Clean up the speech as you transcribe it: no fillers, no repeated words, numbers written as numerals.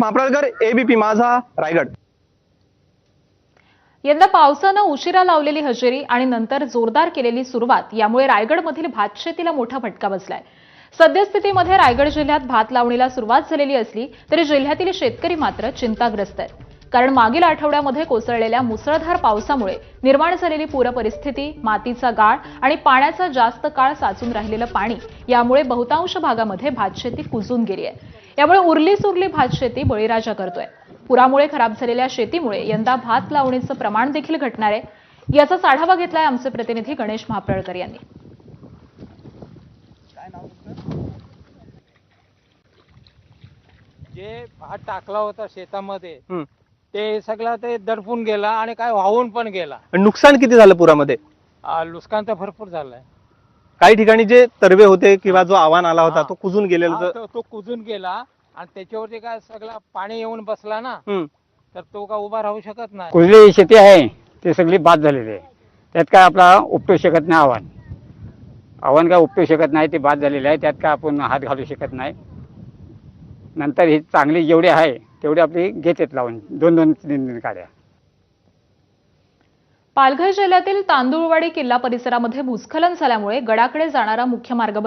मापळकर, ABP माझा, रायगड। यंदा पावसानं उशिरा लावलेली हजेरी आणि नंतर जोरदार केलेली सुरुवात यामुळे रायगडमधील भात शेतीला मोठा फटका बसलाय। सद्यस्थितीमध्ये रायगड जिल्ह्यात भात लावणीला सुरुवात झालेली असली तरी जिल्ह्यातील शेतकरी मात्र चिंताग्रस्त आहेत। कारण मागील आठवड्यामध्ये कोसळलेल्या मुसळधार पावसामुळे निर्माण झालेली पूर परिस्थिती, मातीचा गाळ आणि पाण्याचा जास्त काळ साचून राहिलेलं पाणी यामुळे बहुतांश भागामध्ये भातशेती कुजून गेली आहे। यामुळे उरली सुरली भातशेती बळीराजा करतोय। पुरामुळे खराब झालेल्या शेतीमुळे यंदा भात लावणीचं प्रमाण देखील घटणार आहे। याचा आढावा घेतलाय आमचे प्रतिनिधी गणेश महाप्रळकर यांनी। जे भात टाकला होता शेतामध्ये ते सगळं ते दडपून गेला आणि काय वाहून पण गेला। नुकसान किती झालं पुरामध्ये? नुकसान तर भरपूर झालंय। काही ठिकाणी जे तरवे होते किंवा जो आव्हान आला होता तो कुजून गेलेला, तो कुजून गेला आणि त्याच्यावरती काय सगळं पाणी येऊन बसला ना, तर तो का उभा राहू शकत नाही। कुजलेली शेती आहे ते सगळी बाद झालेली आहे। त्यात काय आपला उपटू शकत नाही, आव्हान काय उपटू शकत नाही, ते बाद झालेले आहे। त्यात काय आपण हात घालू शकत नाही। नंतर ही चांगली जेवढी आहे तेवढी आपली घेतात लावून, 2-2-3 काड्या। पालघर जिल्ह्यातील तांदुळवाडी किल्ला परिसरामध्ये भूस्खलन झाल्यामुळे गडाकडे जाणारा मुख्य मार्ग बंद